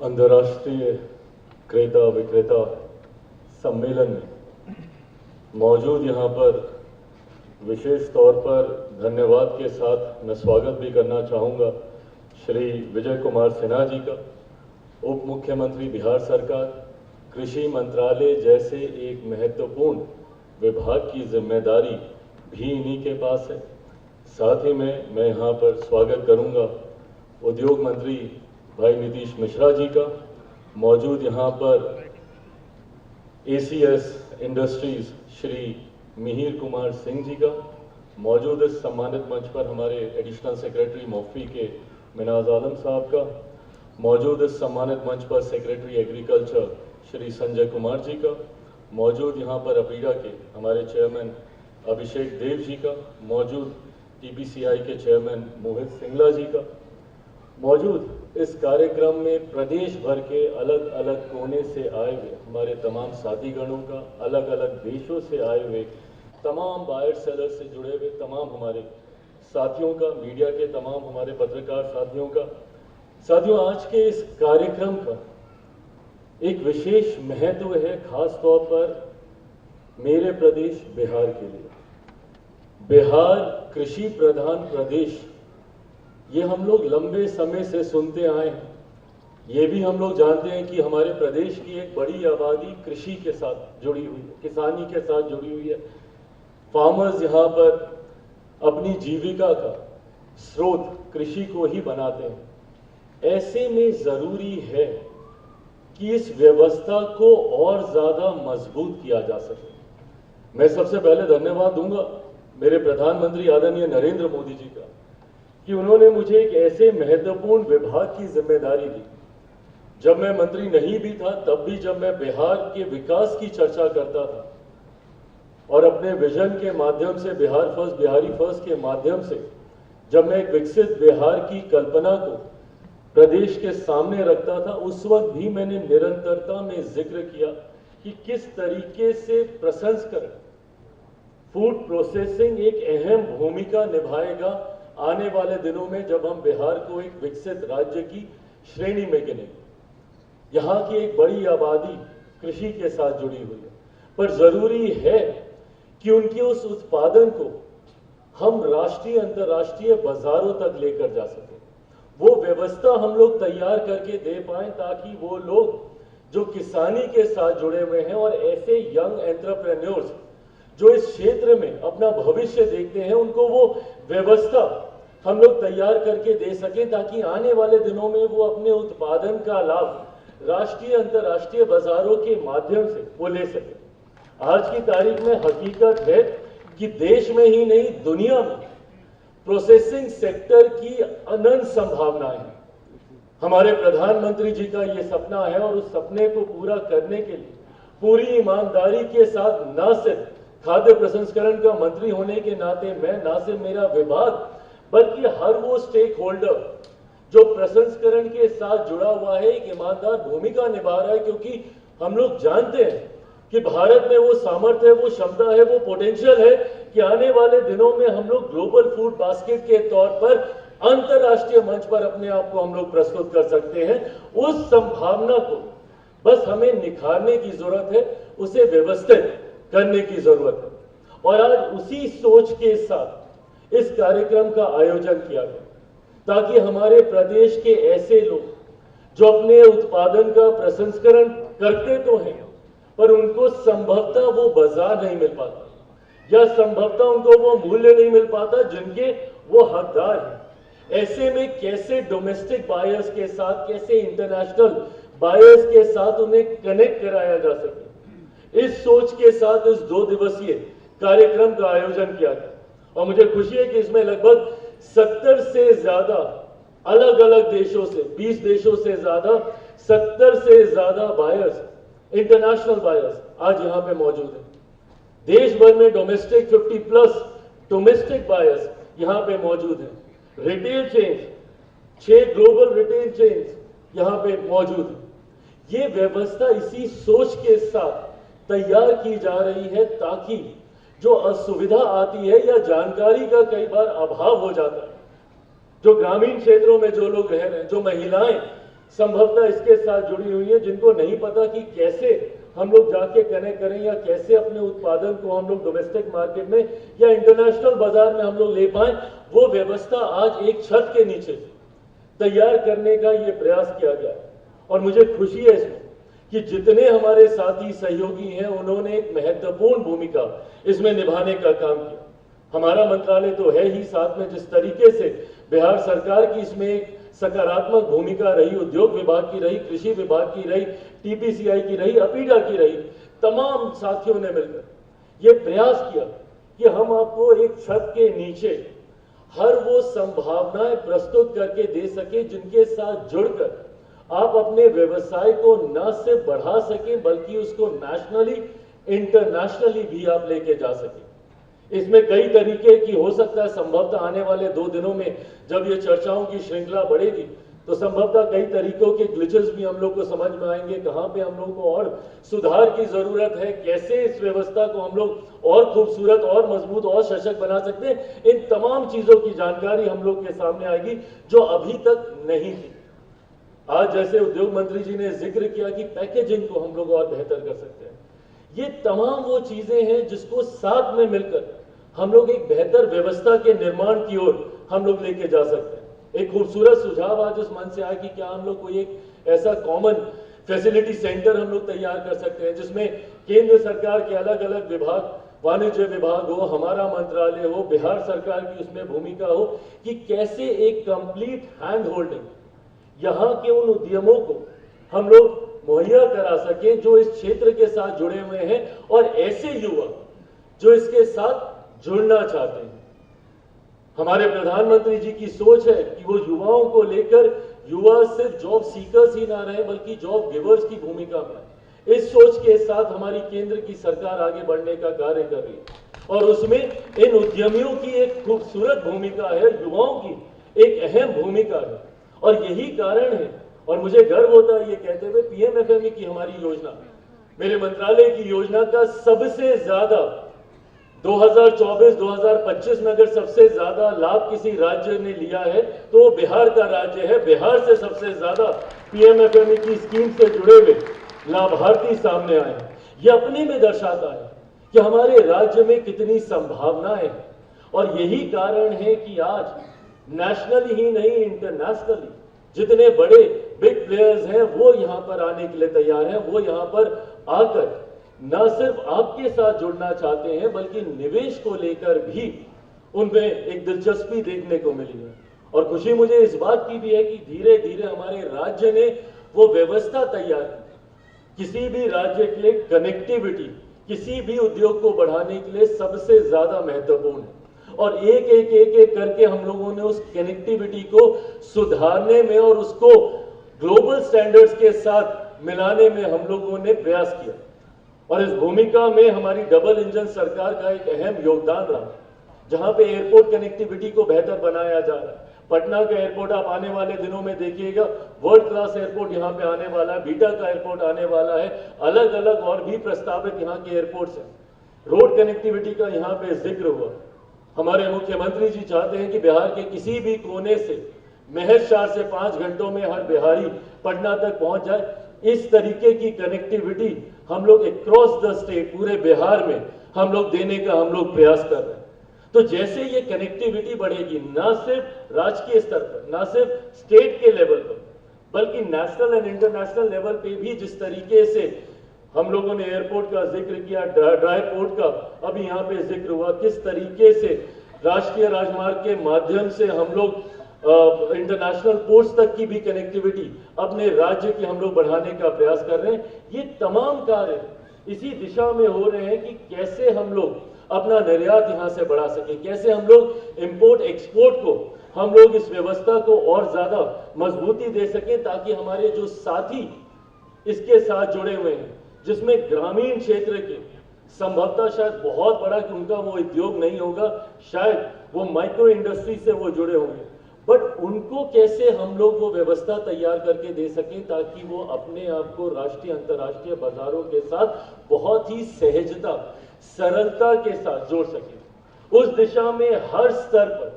अंतर्राष्ट्रीय क्रेता विक्रेता सम्मेलन में मौजूद यहाँ पर विशेष तौर पर धन्यवाद के साथ मैं स्वागत भी करना चाहूँगा श्री विजय कुमार सिन्हा जी का, उप मुख्यमंत्री बिहार सरकार, कृषि मंत्रालय जैसे एक महत्वपूर्ण विभाग की जिम्मेदारी भी इन्हीं के पास है। साथ ही में मैं यहाँ पर स्वागत करूँगा उद्योग मंत्री भाई नीतीश मिश्रा जी का, मौजूद यहाँ पर ACS इंडस्ट्रीज श्री मिहिर कुमार सिंह जी का, मौजूद इस सम्मानित मंच पर हमारे एडिशनल सेक्रेटरी मोफी के मिनाज आलम साहब का, मौजूद इस सम्मानित मंच पर सेक्रेटरी एग्रीकल्चर श्री संजय कुमार जी का, मौजूद यहाँ पर अपीडा के हमारे चेयरमैन अभिषेक देव जी का, मौजूद TPCI के चेयरमैन मोहित सिंगला जी का, मौजूद इस कार्यक्रम में प्रदेश भर के अलग अलग कोने से आए हुए हमारे तमाम साथीगणों का, अलग अलग देशों से आए हुए तमाम बायर सेलर से जुड़े हुए तमाम हमारे साथियों का, मीडिया के तमाम हमारे पत्रकार साथियों का। साथियों, आज के इस कार्यक्रम का एक विशेष महत्व है, खास तौर पर मेरे प्रदेश बिहार के लिए। बिहार कृषि प्रधान प्रदेश, ये हम लोग लंबे समय से सुनते आए हैं। ये भी हम लोग जानते हैं कि हमारे प्रदेश की एक बड़ी आबादी कृषि के साथ जुड़ी हुई है, किसानी के साथ जुड़ी हुई है। फार्मर्स यहाँ पर अपनी जीविका का स्रोत कृषि को ही बनाते हैं। ऐसे में जरूरी है कि इस व्यवस्था को और ज्यादा मजबूत किया जा सके। मैं सबसे पहले धन्यवाद दूंगा मेरे प्रधानमंत्री आदरणीय नरेंद्र मोदी जी का कि उन्होंने मुझे एक ऐसे महत्वपूर्ण विभाग की जिम्मेदारी दी। जब मैं मंत्री नहीं भी था, तब भी जब मैं बिहार के विकास की चर्चा करता था और अपने विजन के माध्यम से बिहार फर्स्ट बिहारी फर्स्ट के माध्यम से जब मैं एक विकसित बिहार की कल्पना को प्रदेश के सामने रखता था, उस वक्त भी मैंने निरंतरता में जिक्र किया कि किस तरीके से प्रसंस्करण, फूड प्रोसेसिंग एक अहम भूमिका निभाएगा आने वाले दिनों में, जब हम बिहार को एक विकसित राज्य की श्रेणी में गिनेंगे। यहाँ की एक बड़ी आबादी कृषि के साथ जुड़ी हुई है, पर जरूरी है कि उनके उस उत्पादन को हम राष्ट्रीय अंतर्राष्ट्रीय बाजारों तक लेकर जा सकें। वो व्यवस्था हम लोग तैयार करके दे पाएं ताकि वो लोग जो किसानी के साथ जुड़े हुए हैं और ऐसे यंग एंटरप्रेन्योर्स जो इस क्षेत्र में अपना भविष्य देखते हैं, उनको वो व्यवस्था हम लोग तैयार करके दे सकें ताकि आने वाले दिनों में वो अपने उत्पादन का लाभ राष्ट्रीय अंतर्राष्ट्रीय बाजारों के माध्यम से वो ले सके। आज की तारीख में हकीकत है कि देश में ही नहीं, दुनिया में प्रोसेसिंग सेक्टर की अनंत संभावनाएं हैं। हमारे प्रधानमंत्री जी का ये सपना है और उस सपने को पूरा करने के लिए पूरी ईमानदारी के साथ न सिर्फ खाद्य प्रसंस्करण का मंत्री होने के नाते मैं, ना सिर्फ मेरा विभाग, बल्कि हर वो स्टेक होल्डर जो प्रसंस्करण के साथ जुड़ा हुआ है, एक ईमानदार भूमिका निभा रहा है। क्योंकि हम लोग जानते हैं कि भारत में वो सामर्थ्य है, वो क्षमता है, वो पोटेंशियल है कि आने वाले दिनों में हम लोग ग्लोबल फूड बास्केट के तौर पर अंतरराष्ट्रीय मंच पर अपने आप को हम लोग प्रस्तुत कर सकते हैं। उस संभावना को बस हमें निखारने की जरूरत है, उसे व्यवस्थित करने की जरूरत है। और आज उसी सोच के साथ इस कार्यक्रम का आयोजन किया गया ताकि हमारे प्रदेश के ऐसे लोग जो अपने उत्पादन का प्रसंस्करण करते तो हैं, पर उनको संभवतः वो बाजार नहीं मिल पाता या संभवतः उनको वो मूल्य नहीं मिल पाता जिनके वो हकदार हैं। ऐसे में कैसे डोमेस्टिक बायर्स के साथ, कैसे इंटरनेशनल बायर्स के साथ उन्हें कनेक्ट कराया जा सके, इस सोच के साथ इस 2 दिवसीय कार्यक्रम का आयोजन किया गया। और मुझे खुशी है कि इसमें लगभग 70 से ज्यादा अलग अलग देशों से, 20 देशों से ज्यादा, 70 से ज्यादा बायर्स, इंटरनेशनल बायर्स आज यहाँ पे मौजूद है। देश भर में डोमेस्टिक 50+ डोमेस्टिक बायर्स यहाँ पे मौजूद है। Retail chains, 6 global retail chains यहाँ पे मौजूद है। ये व्यवस्था इसी सोच के साथ तैयार की जा रही है ताकि जो असुविधा आती है या जानकारी का कई बार अभाव हो जाता है, जो ग्रामीण क्षेत्रों में जो लोग रह रहे हैं, जो महिलाएं संभवतः इसके साथ जुड़ी हुई है, जिनको नहीं पता कि कैसे हम लोग जाके कनेक्ट करें या कैसे अपने उत्पादन को हम लोग डोमेस्टिक मार्केट में या इंटरनेशनल बाजार में हम लोग ले पाए। वो व्यवस्था आज एक छत के नीचे तैयार करने का ये प्रयास किया गया है और मुझे खुशी है इसमें कि जितने हमारे साथी सहयोगी हैं उन्होंने एक महत्वपूर्ण भूमिका इसमें निभाने का काम किया। हमारा मंत्रालय तो है ही, साथ में जिस तरीके से बिहार सरकार की इसमें एक सकारात्मक भूमिका रही, उद्योग विभाग की रही, कृषि विभाग की रही, टीपीसीआई की रही, अपीडा की रही, तमाम साथियों ने मिलकर यह प्रयास किया कि हम आपको एक छत के नीचे हर वो संभावनाएं प्रस्तुत करके दे सके जिनके साथ जुड़कर आप अपने व्यवसाय को न सिर्फ बढ़ा सकें बल्कि उसको नेशनली इंटरनेशनली भी आप लेके जा सकें। इसमें कई तरीके की हो सकता है, संभवतः आने वाले 2 दिनों में जब ये चर्चाओं की श्रृंखला बढ़ेगी तो संभवतः कई तरीकों के ग्लिचेस भी हम लोग को समझ में आएंगे, कहां पे हम लोग को और सुधार की जरूरत है, कैसे इस व्यवस्था को हम लोग और खूबसूरत और मजबूत और सशक्त बना सकते हैं। इन तमाम चीजों की जानकारी हम लोग के सामने आएगी जो अभी तक नहीं थी। आज जैसे उद्योग मंत्री जी ने जिक्र किया कि पैकेजिंग को हम लोग और बेहतर कर सकते हैं, ये तमाम वो चीजें हैं जिसको साथ में मिलकर हम लोग एक बेहतर व्यवस्था के निर्माण की ओर हम लोग लेके जा सकते हैं। एक खूबसूरत सुझाव आज इस मन से आया कि क्या हम लोग कोई एक ऐसा कॉमन फैसिलिटी सेंटर हम लोग तैयार कर सकते हैं जिसमें केंद्र सरकार के अलग अलग विभाग, वाणिज्य विभाग हो, हमारा मंत्रालय हो, बिहार सरकार की उसमें भूमिका हो कि कैसे एक कंप्लीट हैंड होल्डिंग यहाँ के उन उद्यमों को हम लोग मुहैया करा सकें जो इस क्षेत्र के साथ जुड़े हुए हैं और ऐसे युवा जो इसके साथ जुड़ना चाहते हैं। हमारे प्रधानमंत्री जी की सोच है कि वो युवाओं को लेकर युवा सिर्फ जॉब सीकर्स ही ना रहे बल्कि जॉब गिवर्स की भूमिका में। इस सोच के साथ हमारी केंद्र की सरकार आगे बढ़ने का कार्य कर रही है और उसमें इन उद्यमियों की एक खूबसूरत भूमिका है, युवाओं की एक अहम भूमिका है और यही कारण है और मुझे गर्व होता है ये कहते हुए पीएमएफएमई की हमारी योजना, मेरे मंत्रालय की योजना का सबसे ज्यादा 2024-2025 में अगर सबसे ज्यादा लाभ किसी राज्य ने लिया है तो वो बिहार का राज्य है। बिहार से सबसे ज्यादा पीएमएफएमई की स्कीम से जुड़े हुए लाभार्थी सामने आए हैं। ये अपने में दर्शाता है कि हमारे राज्य में कितनी संभावनाएं हैं और यही कारण है कि आज नेशनली ही नहीं इंटरनेशनली जितने बड़े बिग प्लेयर्स हैं वो यहां पर आने के लिए तैयार हैं। वो यहां पर आकर न सिर्फ आपके साथ जुड़ना चाहते हैं बल्कि निवेश को लेकर भी उनमें एक दिलचस्पी देखने को मिली है और खुशी मुझे इस बात की भी है कि धीरे धीरे हमारे राज्य ने वो व्यवस्था तैयार की। किसी भी राज्य के लिए कनेक्टिविटी किसी भी उद्योग को बढ़ाने के लिए सबसे ज्यादा महत्वपूर्ण है और एक करके हम लोगों ने उस कनेक्टिविटी को सुधारने में और उसको ग्लोबल स्टैंडर्ड्स के साथ मिलाने में हम लोगों ने प्रयास किया और इस भूमिका में हमारी डबल इंजन सरकार का एक अहम योगदान रहा, जहां पे एयरपोर्ट कनेक्टिविटी को बेहतर बनाया जा रहा है। पटना का एयरपोर्ट आप आने वाले दिनों में देखिएगा, वर्ल्ड क्लास एयरपोर्ट यहां पे आने वाला है, बीटा का एयरपोर्ट आने वाला है, अलग अलग और भी प्रस्तावित यहां के एयरपोर्ट्स हैं। रोड कनेक्टिविटी का यहां पे जिक्र हुआ। हमारे मुख्यमंत्री जी चाहते हैं कि बिहार के किसी भी कोने से महज 4 से 5 घंटों में हर बिहारी पटना तक पहुंच जाए। इस तरीके की कनेक्टिविटी हम लोग अक्रॉस द स्टेट पूरे बिहार में हम लोग देने का हम लोग प्रयास कर रहे हैं। तो जैसे ये कनेक्टिविटी बढ़ेगी ना सिर्फ राजकीय स्तर पर, ना सिर्फ स्टेट के लेवल पर, बल्कि नेशनल एंड इंटरनेशनल लेवल पे भी जिस तरीके से हम लोगों ने एयरपोर्ट का जिक्र किया, ड्राई पोर्ट का अभी यहाँ पे जिक्र हुआ, किस तरीके से राष्ट्रीय राजमार्ग के माध्यम से हम लोग इंटरनेशनल पोर्ट्स तक की भी कनेक्टिविटी अपने राज्य की हम लोग बढ़ाने का प्रयास कर रहे हैं। ये तमाम कार्य इसी दिशा में हो रहे हैं कि कैसे हम लोग अपना निर्यात यहां से बढ़ा सके, कैसे हम लोग इंपोर्ट एक्सपोर्ट को हम लोग इस व्यवस्था को और ज्यादा मजबूती दे सकें ताकि हमारे जो साथी इसके साथ जुड़े हुए हैं, जिसमें ग्रामीण क्षेत्र के संभवतः शायद बहुत बड़ा कि उनका वो उद्योग नहीं होगा, शायद वो माइक्रो इंडस्ट्री से वो जुड़े होंगे, बट उनको कैसे हम लोग वो व्यवस्था तैयार करके दे सकें ताकि वो अपने आप को राष्ट्रीय अंतर्राष्ट्रीय बाजारों के साथ बहुत ही सहजता सरलता के साथ जोड़ सके। उस दिशा में हर स्तर पर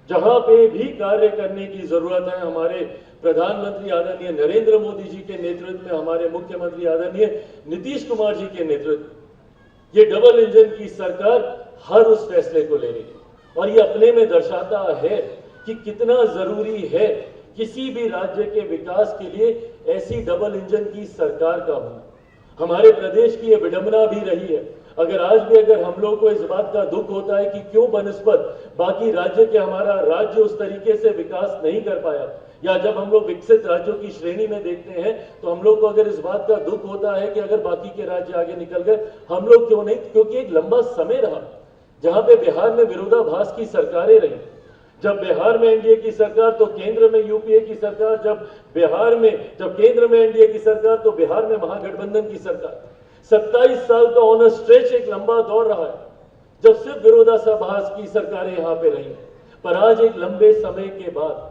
जहां पे भी कार्य करने की जरूरत है, हमारे प्रधानमंत्री आदरणीय नरेंद्र मोदी जी के नेतृत्व में, हमारे मुख्यमंत्री आदरणीय नीतीश कुमार जी के नेतृत्व, ये डबल इंजन की सरकार हर उस फैसले को ले रही है और ये अपने में दर्शाता है कि कितना जरूरी है किसी भी राज्य के विकास के लिए ऐसी डबल इंजन की सरकार का होना। हमारे प्रदेश की ये विडंबना भी रही है। अगर हम लोग को इस बात का दुख होता है कि क्यों बनिस्बत बाकी राज्य के हमारा राज्य उस तरीके से विकास नहीं कर पाया, या जब हम लोग विकसित राज्यों की श्रेणी में देखते हैं तो हम लोग को अगर इस बात का दुख होता है कि अगर बाकी के राज्य आगे निकल गए, हम लोग क्यों नहीं, क्योंकि एक लंबा समय रहा जहां पे बिहार में विरोधाभास की सरकारें रही। जब बिहार में एनडीए की सरकार तो केंद्र में यूपीए की सरकार, जब केंद्र में एनडीए की सरकार तो बिहार में महागठबंधन की सरकार। 27 साल का ऑन स्ट्रेच एक लंबा दौर रहा है जब सिर्फ विरोधाभास की सरकारें यहां पे रही। पर आज एक लंबे समय के बाद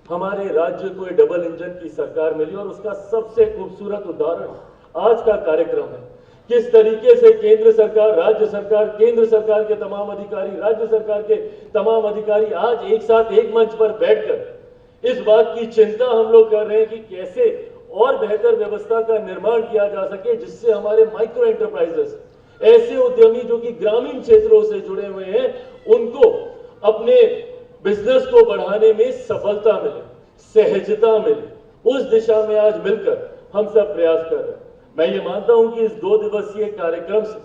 हमारे राज्य को डबल इंजन की सरकार मिली और उसका सबसे खूबसूरत उदाहरण आज का कार्यक्रम है। किस तरीके से केंद्र सरकार, राज्य सरकार, केंद्र सरकार के तमाम अधिकारी, राज्य सरकार के तमाम अधिकारी आज एक साथ एक मंच पर बैठकर इस बात की चिंता हम लोग कर रहे हैं कि कैसे और बेहतर व्यवस्था का निर्माण किया जा सके, जिससे हमारे माइक्रो एंटरप्राइजेस, ऐसे उद्यमी जो कि ग्रामीण क्षेत्रों से जुड़े हुए हैं, उनको अपने बिजनेस को बढ़ाने में सफलता मिले, सहजता मिले। उस दिशा में आज मिलकर हम सब प्रयास कर रहे हैं। मैं ये मानता हूं कि इस 2 दिवसीय कार्यक्रम से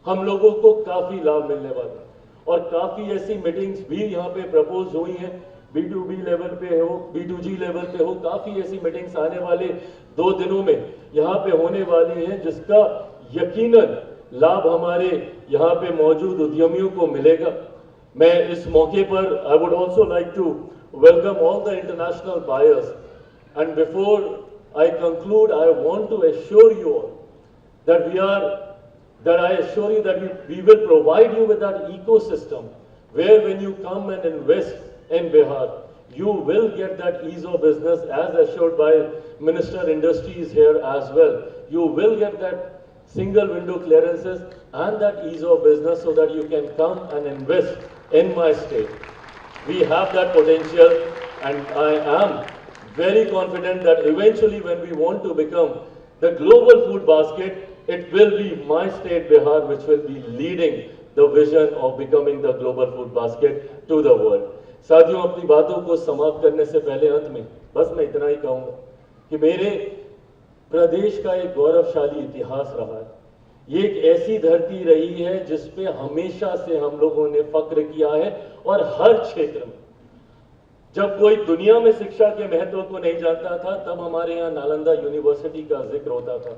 हम लोगों को काफी लाभ मिलने वाला है और काफी ऐसी मीटिंग्स भी यहाँ पे प्रपोज हुई हैं, B2B लेवल पे हो, B2G लेवल पे हो, काफी ऐसी मीटिंग्स आने वाले 2 दिनों में यहाँ पे होने वाली हैं, जिसका यकीनन लाभ हमारे यहाँ पे मौजूद उद्यमियों को मिलेगा। मैं इस मौके पर I would also like to welcome all the international buyers, and before I conclude, I want to assure you all that we will provide you with that ecosystem where when you come and invest in Bihar, you will get that ease of business as assured by Minister Industries here as well. You will get that single window clearances and that ease of business so that you can come and invest in my state. We have that potential, and I am very confident that eventually when we want to become the global food basket, it will be my state Bihar which will be leading the vision of becoming the global food basket to the world. साथियों, अपनी बातों को समाप्त करने से पहले अंत में बस मैं इतना ही कहूंगा कि मेरे प्रदेश का एक गौरवशाली इतिहास रहा है। ये एक ऐसी धरती रही है जिस पे हमेशा से हम लोगों ने फक्र किया है और हर क्षेत्र में जब कोई दुनिया में शिक्षा के महत्व को नहीं जानता था, तब हमारे यहाँ नालंदा यूनिवर्सिटी का जिक्र होता था।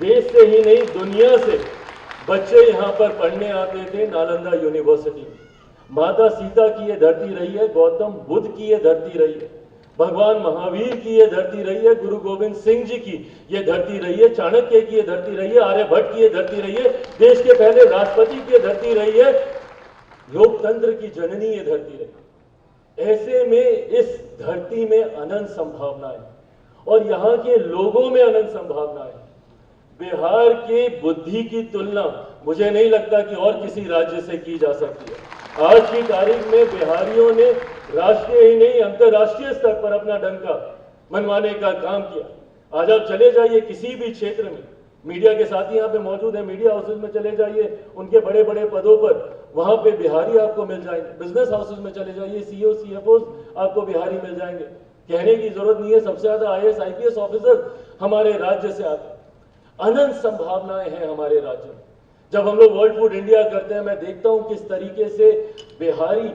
देश से ही नहीं, दुनिया से बच्चे यहाँ पर पढ़ने आते थे नालंदा यूनिवर्सिटी में। माता सीता की ये धरती रही है, गौतम बुद्ध की ये धरती रही है, भगवान महावीर की ये धरती रही है, गुरु गोविंद सिंह जी की ये धरती रही है, चाणक्य की ये धरती रही है, आर्यभट्ट की ये धरती रही है, देश के पहले राष्ट्रपति की ये धरती रही है, लोकतंत्र की जननी ये धरती रही है। ऐसे में इस धरती में अनंत संभावनाएं और यहाँ के लोगों में अनंत संभावनाएं। बिहार के बुद्धि की तुलना मुझे नहीं लगता कि और किसी राज्य से की जा सकती है। आज की तारीख में बिहारियों ने राष्ट्रीय ही नहीं अंतर्राष्ट्रीय स्तर पर अपना डंका मनवाने का काम किया। आज आप चले जाइए किसी भी क्षेत्र में, मीडिया के साथी यहाँ पे मौजूद है, मीडिया हाउसेज में चले जाइए, उनके बड़े बड़े पदों पर वहां पे बिहारी आपको मिल जाएंगे। बिजनेस हाउसेज में चले जाइए, सीईओ सीएफओज आपको बिहारी मिल जाएंगे। कहने की जरूरत नहीं है, सबसे ज्यादा आईएएस आईपीएस ऑफिसर हमारे राज्य से आते हैं। अनंत संभावनाएं हैं हमारे राज्य में। जब हम लोग वर्ल्ड फूड इंडिया करते हैं, मैं देखता हूं किस तरीके से बिहारी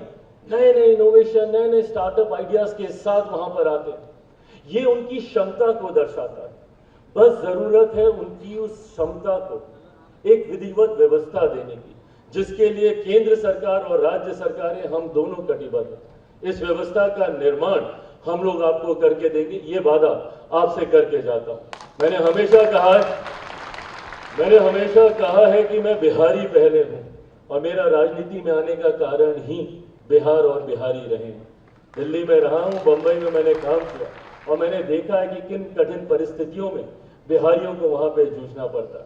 नए नए इनोवेशन, नए नए स्टार्टअप आइडियाज के साथ वहां पर आते हैं। ये उनकी क्षमता को दर्शाता है। बस जरूरत है उनकी उस क्षमता को एक विधिवत व्यवस्था देने की, जिसके लिए केंद्र सरकार और राज्य सरकारें हम दोनों कटिबद्ध हैं। इस व्यवस्था का निर्माण हम लोग आपको करके देंगे, ये वादा आपसे करके जाता हूं। मैंने हमेशा कहा है कि मैं बिहारी पहले हूं और मेरा राजनीति में आने का कारण ही बिहार और बिहारी रहे हैं। दिल्ली में रहा हूं, बंबई में मैंने काम किया और मैंने देखा है कि किन कठिन परिस्थितियों में बिहारियों को वहां पे जूझना पड़ता है।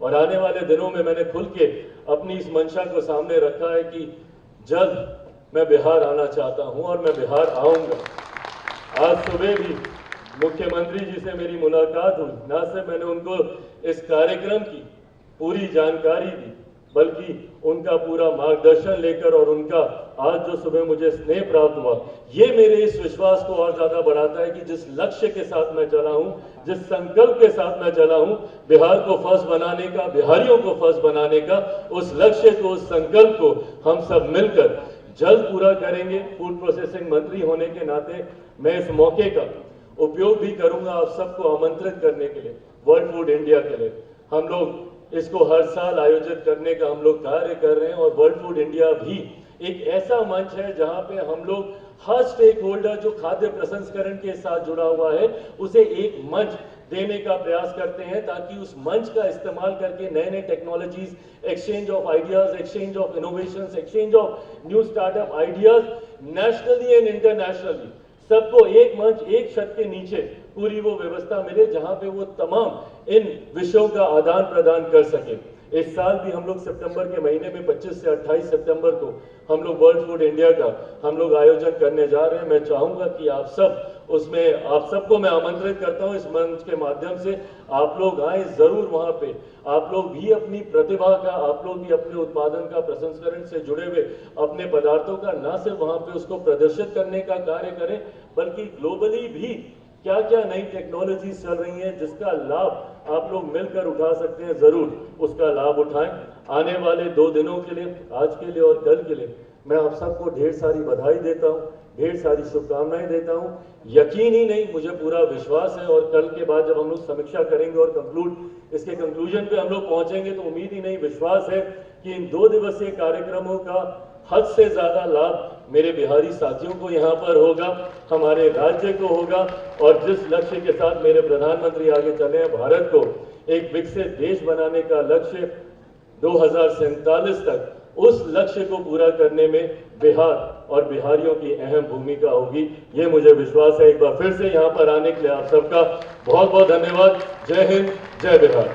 और आने वाले दिनों में मैंने खुल के अपनी इस मंशा को सामने रखा है कि जल्द मैं बिहार आना चाहता हूं और मैं बिहार आऊंगा। आज सुबह भी मुख्यमंत्री जी से मेरी मुलाकात हुई। न सिर्फ मैंने उनको इस कार्यक्रम की पूरी जानकारी दी, बल्कि उनका पूरा मार्गदर्शन लेकर और उनका आज जो सुबह मुझे स्नेह प्राप्त हुआ, ये मेरे इस विश्वास को और ज्यादा बढ़ाता है कि जिस लक्ष्य के साथ मैं चला हूं, जिस संकल्प के साथ मैं चला हूं, बिहार को फर्स्ट बनाने का, बिहारियों को फर्स्ट बनाने का, उस लक्ष्य को, उस संकल्प को हम सब मिलकर जल्द पूरा करेंगे। फूड प्रोसेसिंग मंत्री होने के नाते मैं इस मौके का उपयोग भी करूंगा आप सबको आमंत्रित करने के लिए वर्ल्ड फूड इंडिया के लिए। हम लोग इसको हर साल आयोजित करने का हम लोग कार्य कर रहे हैं और वर्ल्ड फूड इंडिया भी एक ऐसा मंच है जहां पे हम लोग हर स्टेक होल्डर जो खाद्य प्रसंस्करण के साथ जुड़ा हुआ है उसे एक मंच देने का प्रयास करते हैं, ताकि उस मंच का इस्तेमाल करके नए नए technologies, exchange of ideas, exchange of innovations, exchange of new startup ideas nationally and internationally सबको एक मंच, एक छत के नीचे पूरी वो व्यवस्था मिले जहां पे वो तमाम इन विषयों का आदान प्रदान कर सके। इस साल भी हम लोग सितंबर के महीने में 25 से 28 सितंबर को हम लोग वर्ल्ड फूड इंडिया का हम लोग आयोजन करने जा रहे हैं। मैं चाहूंगा कि आप सब उसमें, आप सबको मैं आमंत्रित करता हूं इस मंच के माध्यम से आप लोग आए जरूर। वहां पे आप लोग भी अपनी प्रतिभा का, आप लोग भी अपने उत्पादन का, प्रसंस्करण से जुड़े हुए अपने पदार्थों का न सिर्फ वहां पे उसको प्रदर्शित करने का कार्य करें, बल्कि ग्लोबली भी क्या क्या नई टेक्नोलॉजी चल रही हैं जिसका लाभ आप लोग मिलकर उठा सकते हैं, जरूर उसका लाभ उठाएं। आने वाले 2 दिनों के लिए, आज के लिए और कल के लिए मैं आप सबको ढेर सारी बधाई देता हूं, ढेर सारी शुभकामनाएं देता हूं। यकीन ही नहीं, मुझे पूरा विश्वास है और कल के बाद जब हम लोग समीक्षा करेंगे और इसके कंक्लूजन पे हम लोग पहुंचेंगे तो उम्मीद ही नहीं, विश्वास है कि इन 2 दिवसीय कार्यक्रमों का हद से ज्यादा लाभ मेरे बिहारी साथियों को यहाँ पर होगा, हमारे राज्य को होगा। और जिस लक्ष्य के साथ मेरे प्रधानमंत्री आगे चले हैं, भारत को एक विकसित देश बनाने का लक्ष्य 2047 तक, उस लक्ष्य को पूरा करने में बिहार और बिहारियों की अहम भूमिका होगी, ये मुझे विश्वास है। एक बार फिर से यहाँ पर आने के लिए आप सबका बहुत बहुत धन्यवाद। जय हिंद, जय बिहार।